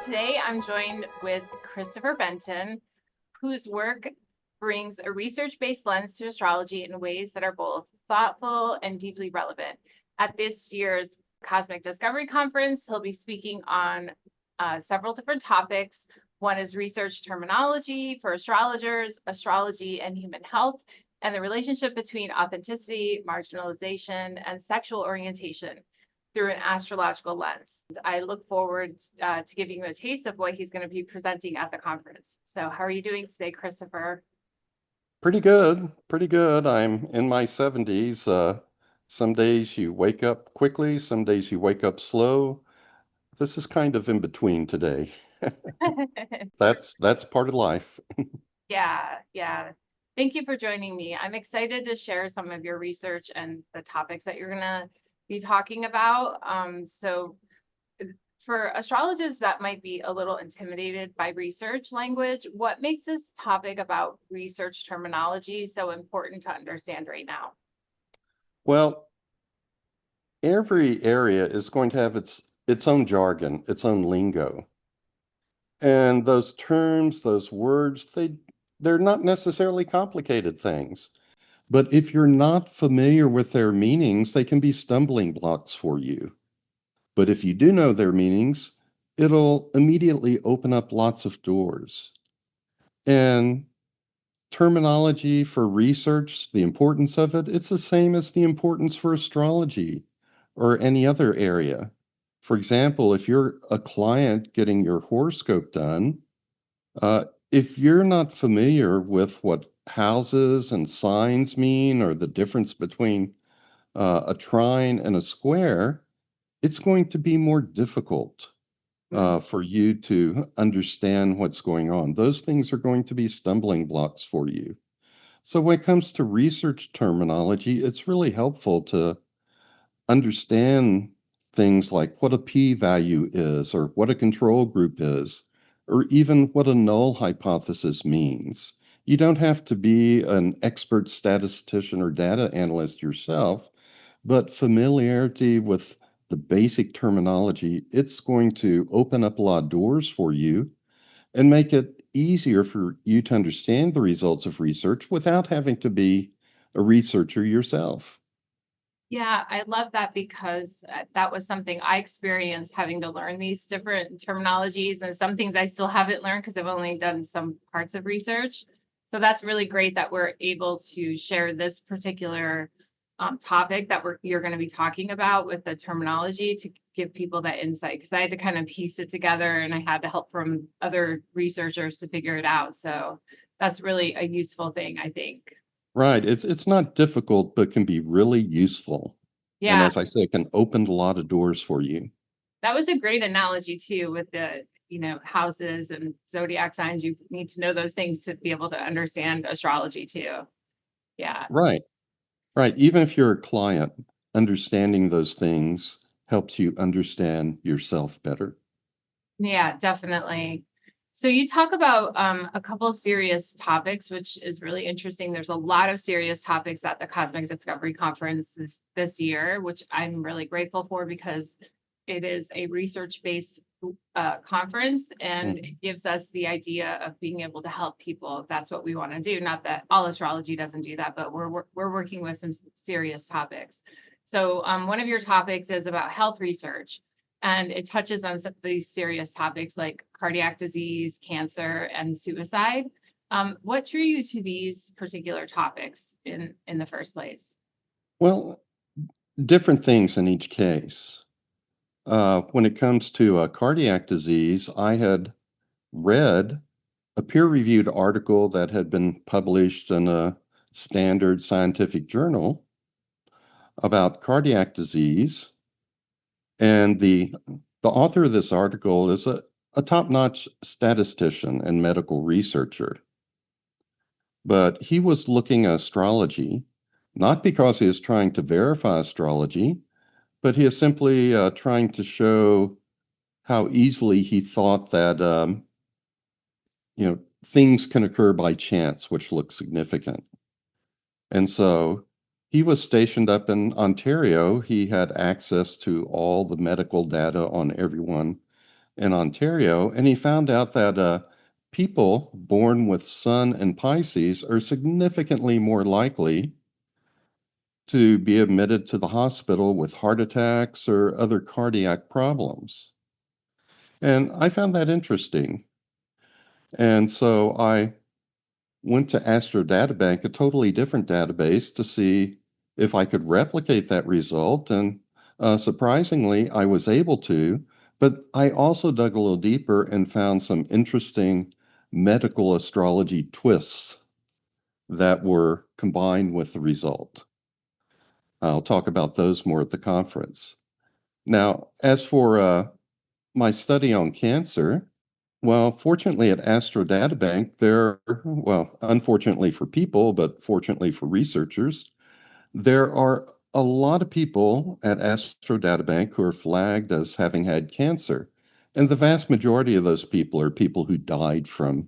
today I'm joined with Christopher Benton, whose work brings a research-based lens to astrology in ways that are both thoughtful and deeply relevant. At this year's Cosmic Discovery Conference, he'll be speaking on several different topics. One is research terminology for astrologers, astrology and human health, and the relationship between authenticity, marginalization, and sexual orientation through an astrological lens. I look forward to giving you a taste of what he's going to be presenting at the conference. So how are you doing today, Christopher? Pretty good, pretty good. I'm in my 70s. Some days you wake up quickly, some days you wake up slow. This is kind of in between today. That's part of life. Yeah. Thank you for joining me. I'm excited to share some of your research and the topics that you're going to be talking about. So for astrologers that might be a little intimidated by research language, what makes this topic about research terminology so important to understand right now? Well, every area is going to have its own jargon, its own lingo. And those terms, those words, they're not necessarily complicated things. But if you're not familiar with their meanings, they can be stumbling blocks for you. But if you do know their meanings, it'll immediately open up lots of doors. And terminology for research, the importance of it, it's the same as the importance for astrology or any other area. For example, if you're a client getting your horoscope done, uh, if you're not familiar with what houses and signs mean or the difference between a trine and a square, it's going to be more difficult Mm. for you to understand what's going on. Those things are going to be stumbling blocks for you. So, when it comes to research terminology, it's really helpful to understand things like what a p-value is, or what a control group is, or even what a null hypothesis means. You don't have to be an expert statistician or data analyst yourself, but familiarity with the basic terminology, it's going to open up a lot of doors for you and make it easier for you to understand the results of research without having to be a researcher yourself. Yeah, I love that because that was something I experienced having to learn these different terminologies, and some things I still haven't learned because I've only done some parts of research. So that's really great that we're able to share this particular topic that you're going to be talking about with the terminology to give people that insight, because I had to kind of piece it together and I had to help from other researchers to figure it out. So that's really a useful thing, I think. Right. It's not difficult, but can be really useful. And Yeah. as I say, it can open a lot of doors for you. That was a great analogy too with the, houses and zodiac signs. You need to know those things to be able to understand astrology too. Yeah. Right. Right. Even if you're a client, understanding those things helps you understand yourself better. Yeah, definitely. So you talk about a couple serious topics, which is really interesting. There's a lot of serious topics at the Cosmic Discovery Conference this year, which I'm really grateful for because it is a research-based conference and Mhm. it gives us the idea of being able to help people. That's what we want to do. Not that all astrology doesn't do that, but we're working with some serious topics. So one of your topics is about health research, and it touches on some of these serious topics like cardiac disease, cancer, and suicide. What drew you to these particular topics in the first place? Well, different things in each case. When it comes to cardiac disease, I had read a peer-reviewed article that had been published in a standard scientific journal about cardiac disease. And the author of this article is a top-notch statistician and medical researcher. But he was looking at astrology, not because he is trying to verify astrology, but he is simply trying to show how easily he thought that things can occur by chance, which look significant. And so he was stationed up in Ontario. He had access to all the medical data on everyone in Ontario, and he found out that people born with Sun and Pisces are significantly more likely to be admitted to the hospital with heart attacks or other cardiac problems. And I found that interesting. And so I went to AstroDataBank, a totally different database, to see if I could replicate that result. And surprisingly, I was able to. But I also dug a little deeper and found some interesting medical astrology twists that were combined with the result. I'll talk about those more at the conference. Now, as for my study on cancer, well, fortunately at AstroDataBank, well, unfortunately for people, but fortunately for researchers, there are a lot of people at AstroDataBank who are flagged as having had cancer. And the vast majority of those people are people who died from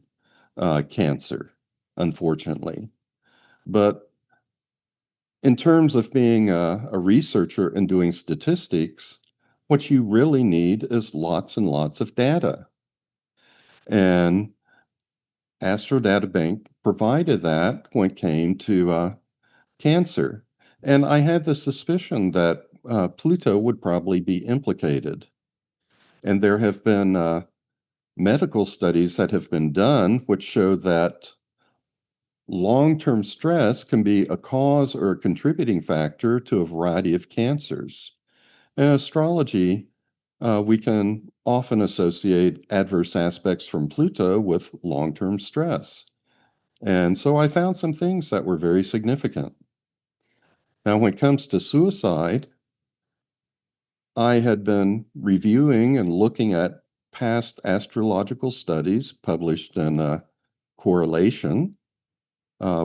cancer, unfortunately. But in terms of being a researcher and doing statistics, what you really need is lots and lots of data. And AstroDataBank provided that when it came to cancer. And I had the suspicion that Pluto would probably be implicated. And there have been medical studies that have been done which show that long-term stress can be a cause or a contributing factor to a variety of cancers. In astrology, we can often associate adverse aspects from Pluto with long-term stress. And so I found some things that were very significant. Now, when it comes to suicide, I had been reviewing and looking at past astrological studies published in Correlation,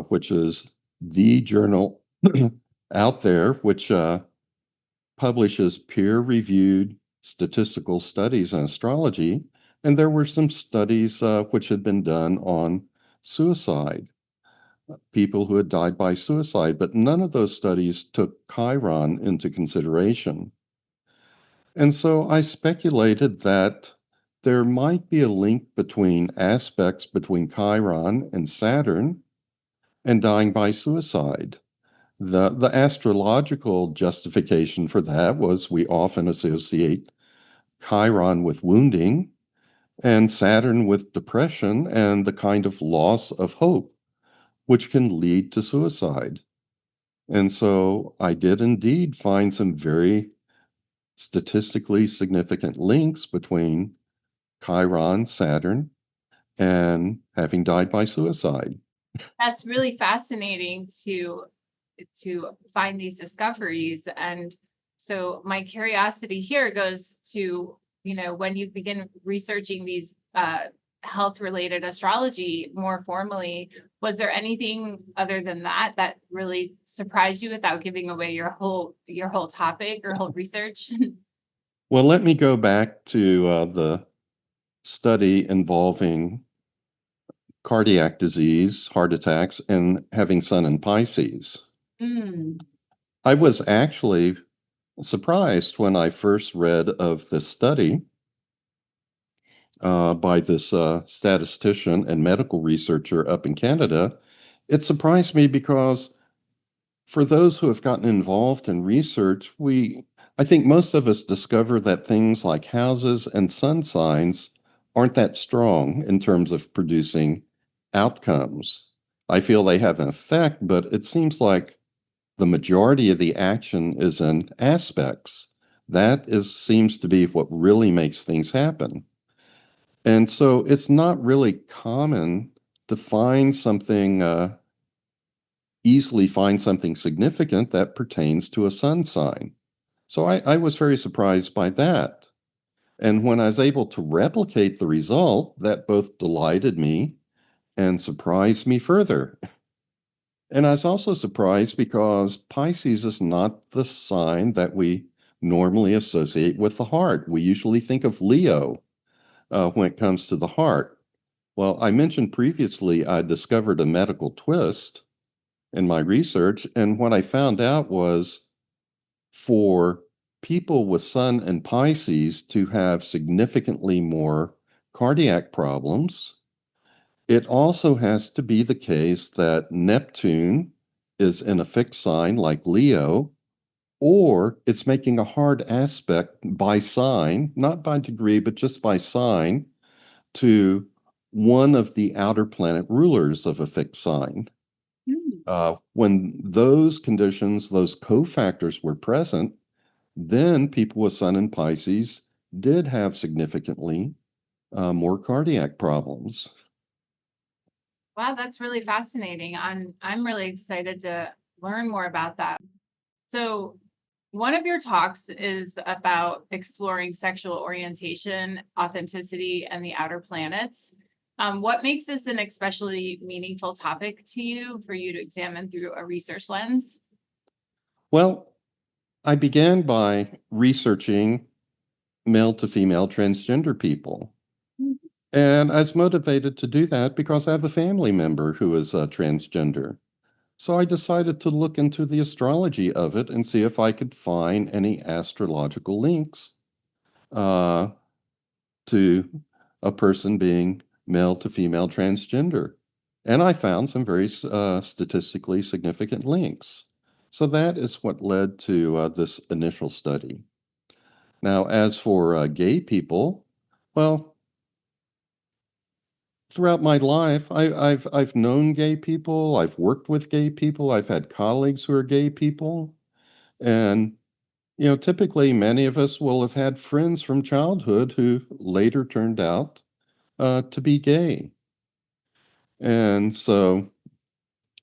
which is the journal out there which publishes peer-reviewed statistical studies on astrology. And there were some studies which had been done on suicide, people who had died by suicide, but none of those studies took Chiron into consideration. And so I speculated that there might be a link between aspects between Chiron and Saturn and dying by suicide. The astrological justification for that was we often associate Chiron with wounding and Saturn with depression and the kind of loss of hope which can lead to suicide. And so I did indeed find some very statistically significant links between Chiron, Saturn, and having died by suicide. That's really fascinating to find these discoveries. And so my curiosity here goes to, when you begin researching these health related astrology more formally, was there anything other than that that really surprised you without giving away your whole topic or whole research? Well, let me go back to the study involving cardiac disease, heart attacks, and having Sun in Pisces. Mm. I was actually surprised when I first read of this study by this statistician and medical researcher up in Canada. It surprised me because for those who have gotten involved in research, I think most of us discover that things like houses and sun signs aren't that strong in terms of producing outcomes. I feel they have an effect, but it seems like the majority of the action is in aspects. Seems to be what really makes things happen. And so it's not really common to easily find something significant that pertains to a sun sign. So I was very surprised by that. And when I was able to replicate the result, that both delighted me and surprised me further. And I was also surprised because Pisces is not the sign that we normally associate with the heart. We usually think of Leo when it comes to the heart. Well, I mentioned previously I discovered a medical twist in my research, and what I found out was for people with Sun and Pisces to have significantly more cardiac problems. It also has to be the case that Neptune is in a fixed sign like Leo, or it's making a hard aspect by sign, not by degree, but just by sign, to one of the outer planet rulers of a fixed sign. Hmm. When those conditions, those cofactors were present, then people with Sun in Pisces did have significantly more cardiac problems. Wow, that's really fascinating. I'm really excited to learn more about that. So, one of your talks is about exploring sexual orientation, authenticity, and the outer planets. What makes this an especially meaningful topic to you for you to examine through a research lens? Well, I began by researching male to female transgender people. Mhm. And I was motivated to do that because I have a family member who is transgender. So I decided to look into the astrology of it and see if I could find any astrological links uh, to a person being male to female transgender. And I found some very statistically significant links. So that is what led to this initial study. Now, as for gay people, well, throughout my life, I've known gay people, I've worked with gay people, I've had colleagues who are gay people, and typically many of us will have had friends from childhood who later turned out to be gay. And so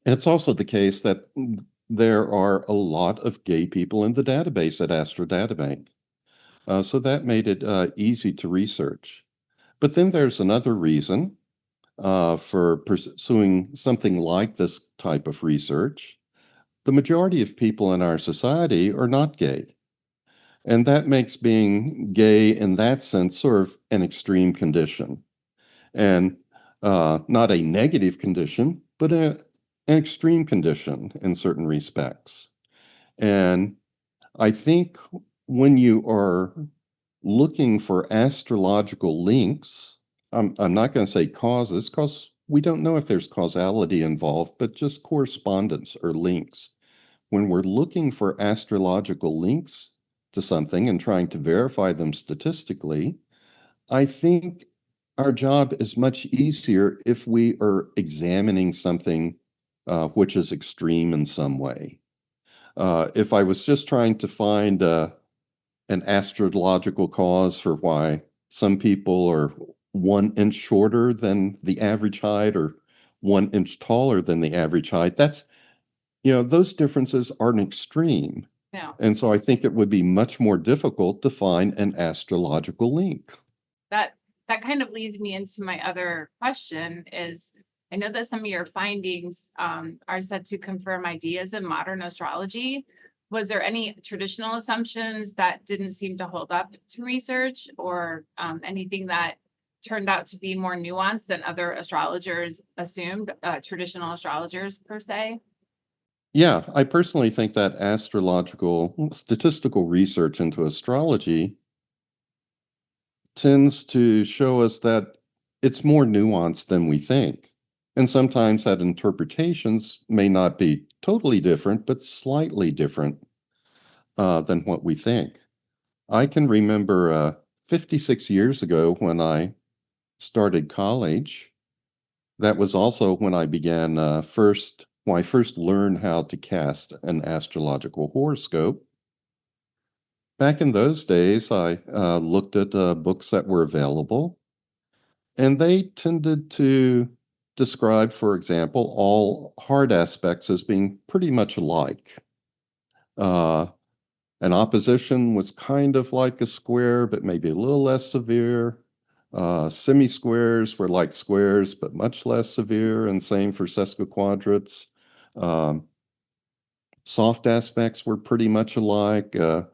it's also the case that there are a lot of gay people in the database at AstroDataBank. So that made it easy to research. But then there's another reason for pursuing something like this type of research. The majority of people in our society are not gay. And that makes being gay in that sense sort of an extreme condition. And not a negative condition, but an extreme condition in certain respects. And I think when you are looking for astrological links, I'm not going to say causes because we don't know if there's causality involved, but just correspondence or links. When we're looking for astrological links to something and trying to verify them statistically, I think our job is much easier if we are examining something which is extreme in some way. If I was just trying to find an astrological cause for why some people are 1 inch shorter than the average height or 1 inch taller than the average height, those differences aren't extreme. No, And so I think it would be much more difficult to find an astrological link. that that kind of leads me into my other question is I know that some of your findings are said to confirm ideas in modern astrology. Was there any traditional assumptions that didn't seem to hold up to research or anything that turned out to be more nuanced than other astrologers assumed, traditional astrologers per se? Yeah, I personally think that astrological statistical research into astrology tends to show us that it's more nuanced than we think. And sometimes that interpretations may not be totally different, but slightly different than what we think. I can remember 56 years ago when I started college. That was also when I began when I first learned how to cast an astrological horoscope. Back in those days, I looked at books that were available, and they tended to describe, for example, all hard aspects as being pretty much alike. Uh, an opposition was kind of like a square, but maybe a little less severe. Semi-squares were like squares, but much less severe, and same for sesquiquadrates. Um, soft aspects were pretty much alike. A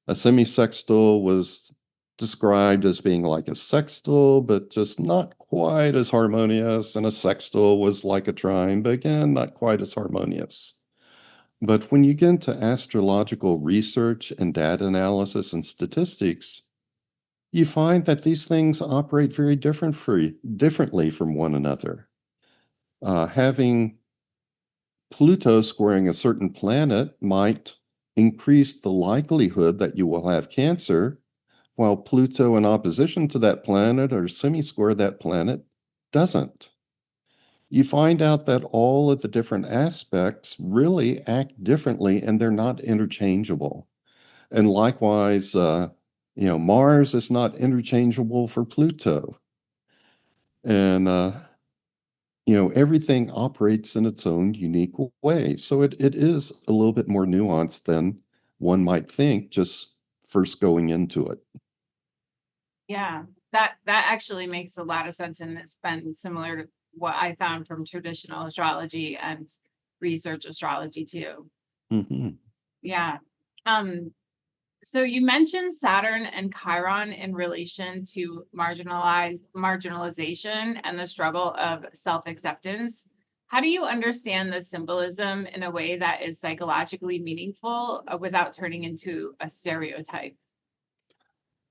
semisextile was described as being like a sextile, but just not quite as harmonious. And a sextile was like a trine, but again, not quite as harmonious. But when you get into astrological research and data analysis and statistics, you find that these things operate very differently from one another. Having Pluto squaring a certain planet might increase the likelihood that you will have cancer, while Pluto in opposition to that planet or semi-square that planet doesn't. You find out that all of the different aspects really act differently and they're not interchangeable. And likewise, Mars is not interchangeable for Pluto. And, everything operates in its own unique way. So it is a little bit more nuanced than one might think just first going into it. Yeah, that actually makes a lot of sense, and it's been similar to what I found from traditional astrology and research astrology too. Mhm. Yeah. Um, so you mentioned Saturn and Chiron in relation to marginalization and the struggle of self-acceptance. How do you understand the symbolism in a way that is psychologically meaningful without turning into a stereotype?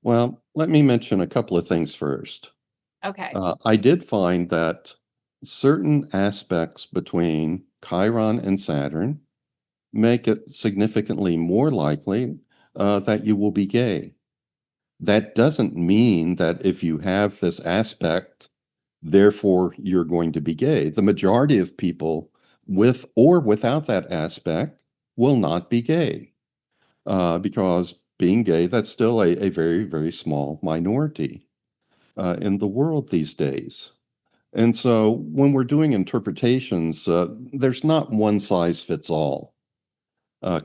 Well, let me mention a couple of things first. Okay. I did find that certain aspects between Chiron and Saturn make it significantly more likely that you will be gay. That doesn't mean that if you have this aspect, therefore you're going to be gay. The majority of people with or without that aspect will not be gay because being gay, that's still a very, very small minority in the world these days. And so when we're doing interpretations, there's not one size fits all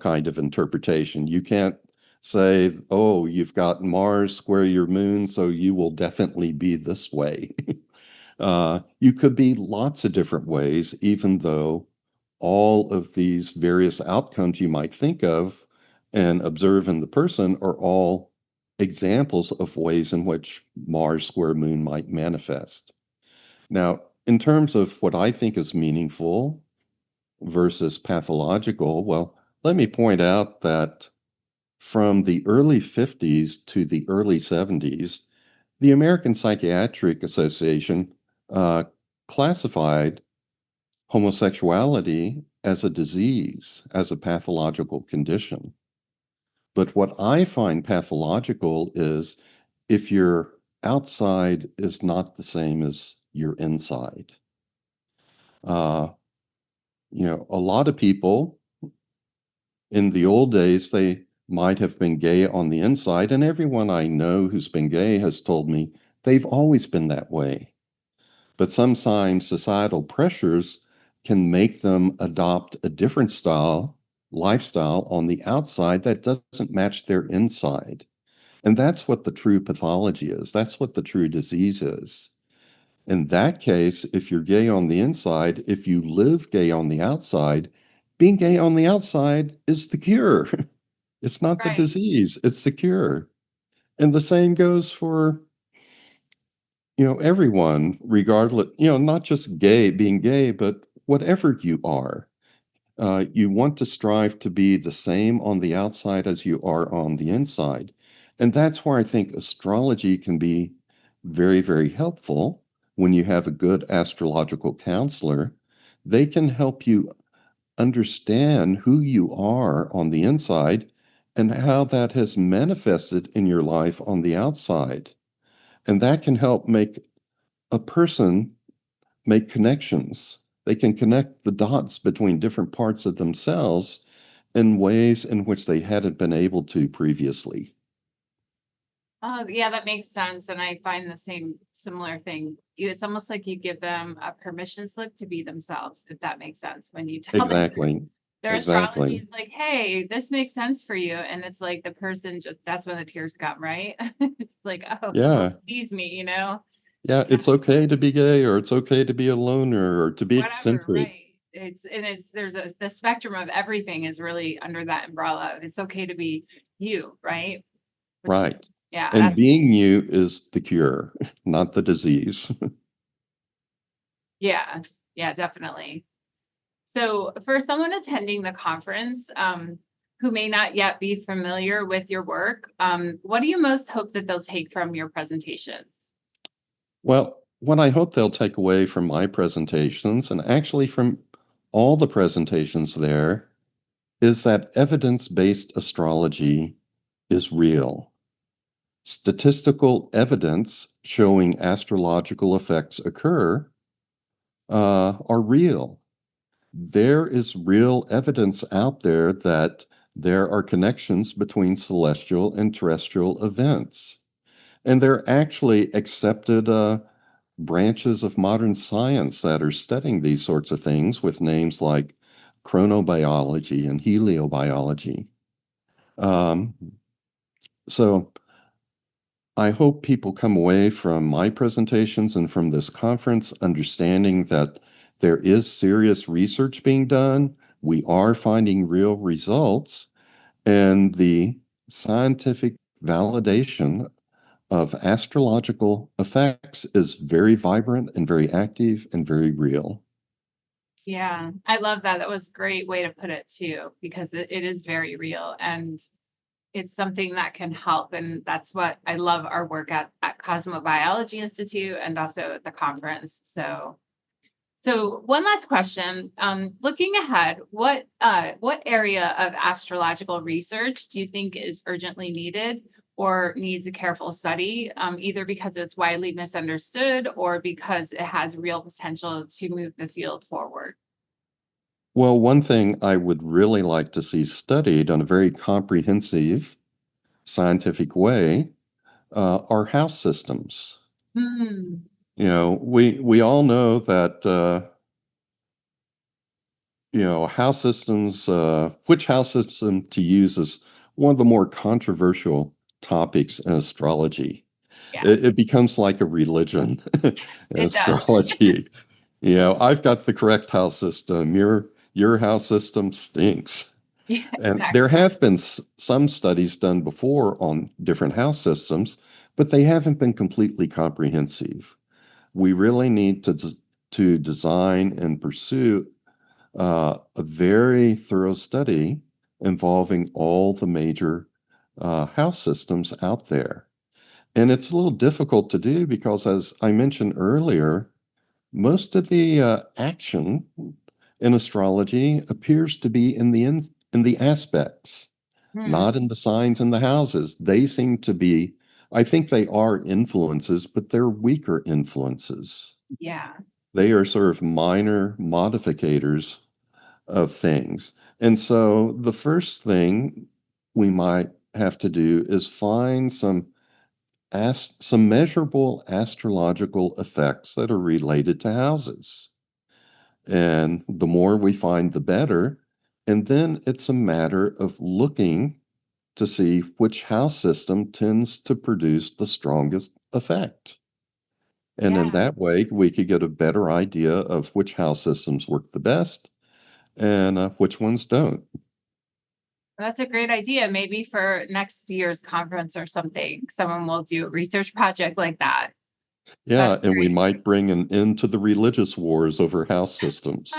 kind of interpretation. You can't say, oh, you've got Mars square your moon, so you will definitely be this way. You could be lots of different ways, even though all of these various outcomes you might think of and observe in the person are all examples of ways in which Mars square moon might manifest. Now, in terms of what I think is meaningful versus pathological, well, let me point out that from the early 50s to the early 70s, the American Psychiatric Association uh, classified homosexuality as a disease, as a pathological condition. But what I find pathological is if your outside is not the same as your inside. Uh, a lot of people in the old days, they might have been gay on the inside, and everyone I know who's been gay has told me they've always been that way. But sometimes societal pressures can make them adopt a different lifestyle on the outside that doesn't match their inside. And that's what the true pathology is. That's what the true disease is. In that case, if you're gay on the inside, if you live gay on the outside, being gay on the outside is the cure. It's not the Right. disease, it's the cure. And the same goes for, everyone, regardless, not just being gay, but whatever you are. You want to strive to be the same on the outside as you are on the inside. And that's where I think astrology can be very, very helpful when you have a good astrological counselor. They can help you understand who you are on the inside and how that has manifested in your life on the outside. And that can help make a person make connections. They can connect the dots between different parts of themselves in ways in which they hadn't been able to previously. Oh, yeah, that makes sense. And I find the same similar thing. It's almost like you give them a permission slip to be themselves, if that makes sense. When you tell them Exactly. their astrology Exactly. is like, hey, this makes sense for you. And it's like the person just, that's when the tears come, right? It's like, oh, Yeah. please me. Yeah. Yeah, It's okay to be gay, or it's okay to be a loner, or to be whatever, eccentric. right. There's the spectrum of everything is really under that umbrella. It's okay to be you, right? Which, Right. yeah, And being you is the cure, not the disease. yeah, yeah, definitely. So for someone attending the conference, who may not yet be familiar with your work, what do you most hope that they'll take from your presentation? Well, what I hope they'll take away from my presentations, and actually from all the presentations there, is that evidence-based astrology is real. Statistical evidence showing astrological effects occur are real. There is real evidence out there that there are connections between celestial and terrestrial events. And there are actually accepted branches of modern science that are studying these sorts of things with names like chronobiology and heliobiology. Um, so I hope people come away from my presentations and from this conference understanding that there is serious research being done. We are finding real results, and the scientific validation of astrological effects is very vibrant and very active and very real. Yeah, I love that. That was a great way to put it too, because it is very real and it's something that can help. And that's what I love our work at Cosmobiology Institute and also at the conference. So one last question. Looking ahead, what area of astrological research do you think is urgently needed or needs a careful study, either because it's widely misunderstood or because it has real potential to move the field forward? Well, one thing I would really like to see studied in a very comprehensive scientific way are house systems. Hmm. We all know that house systems, which house system to use is one of the more controversial topics in astrology. Yeah, It becomes like a religion in it does. astrology. I've got the correct house system. Your house system stinks. Yeah, And there exactly. have been some studies done before on different house systems, but they haven't been completely comprehensive. We really need to design and pursue a very thorough study involving all the major house systems out there. And it's a little difficult to do because, as I mentioned earlier, most of the action in astrology appears to be in the aspects, Hmm. not in the signs and the houses. They seem to be, I think they are influences, but they're weaker influences. Yeah. They are sort of minor modificators of things. And so the first thing we might have to do is find some measurable astrological effects that are related to houses. And the more we find, the better. And then it's a matter of looking to see which house system tends to produce the strongest effect. And in Yeah. that way, we could get a better idea of which house systems work the best and which ones don't. That's a great idea. Maybe for next year's conference or something, someone will do a research project like that. That's Yeah, and we great. might bring an end to the religious wars over house systems.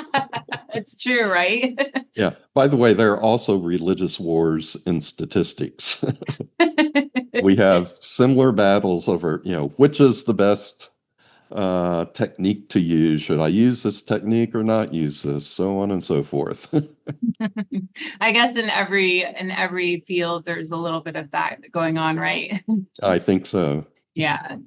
It's true, right? Yeah. By the way, there are also religious wars in statistics. We have similar battles over, which is the best technique to use. Should I use this technique or not use this? So on and so forth. I guess in every field there's a little bit of that going on, right? I think so. Yeah.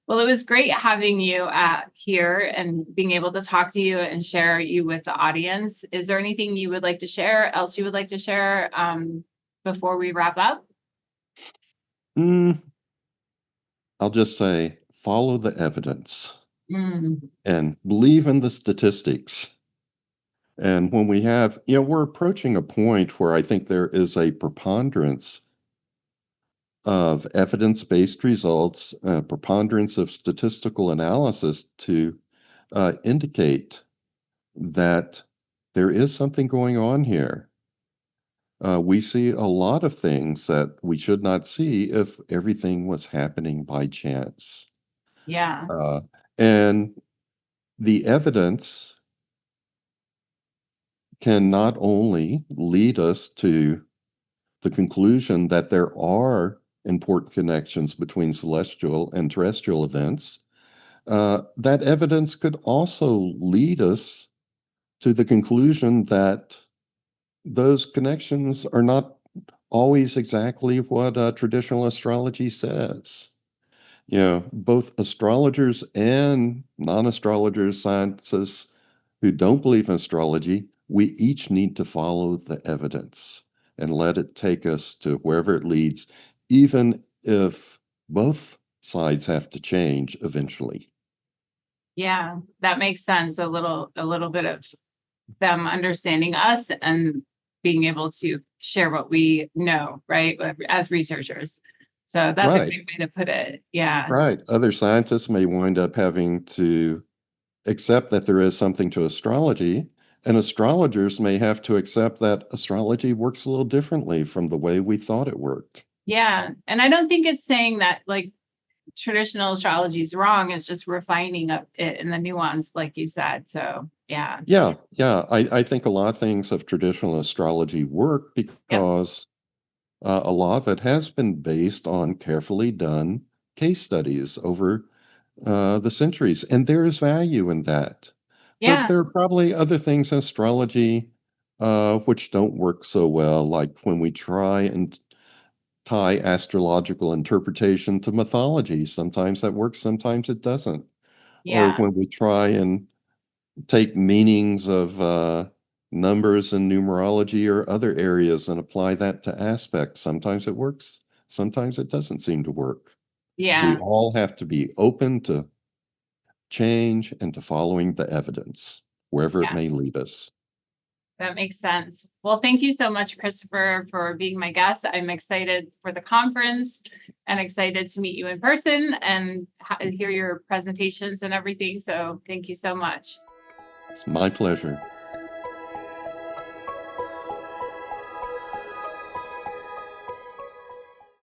Well, it was great having you here and being able to talk to you and share you with the audience. Is there anything you would like to share, else you would like to share before we wrap up? Mm, I'll just say follow the evidence Mm, and believe in the statistics. And when we have, we're approaching a point where I think there is a preponderance of evidence-based results, preponderance of statistical analysis to indicate that there is something going on here. We see a lot of things that we should not see if everything was happening by chance. yeah. And the evidence can not only lead us to the conclusion that there are important connections between celestial and terrestrial events, that evidence could also lead us to the conclusion that those connections are not always exactly what traditional astrology says. Both astrologers and non-astrologers, scientists who don't believe in astrology, we each need to follow the evidence and let it take us to wherever it leads, even if both sides have to change eventually. Yeah, that makes sense. A little bit of them understanding us and being able to share what we know, right? As researchers. So that's a Right, great way to put it. Yeah. right. Other scientists may wind up having to accept that there is something to astrology, and astrologers may have to accept that astrology works a little differently from the way we thought it worked. Yeah. And I don't think it's saying that like traditional astrology is wrong. It's just refining up it in the nuance, like you said. So yeah. Yeah, yeah. I think a lot of things of traditional astrology work Yep. because a lot of it has been based on carefully done case studies over the centuries, and there is value in that. But Yeah. there are probably other things in astrology which don't work so well, like when we try and tie astrological interpretation to mythology. Sometimes that works, sometimes it doesn't. Or Yeah. when we try and take meanings of numbers and numerology or other areas and apply that to aspects. Sometimes it works, sometimes it doesn't seem to work. We Yeah. all have to be open to change and to following the evidence, wherever it Yeah. may lead us. That makes sense. Well, thank you so much, Christopher, for being my guest. I'm excited for the conference and excited to meet you in person and hear your presentations and everything. So thank you so much. It's my pleasure.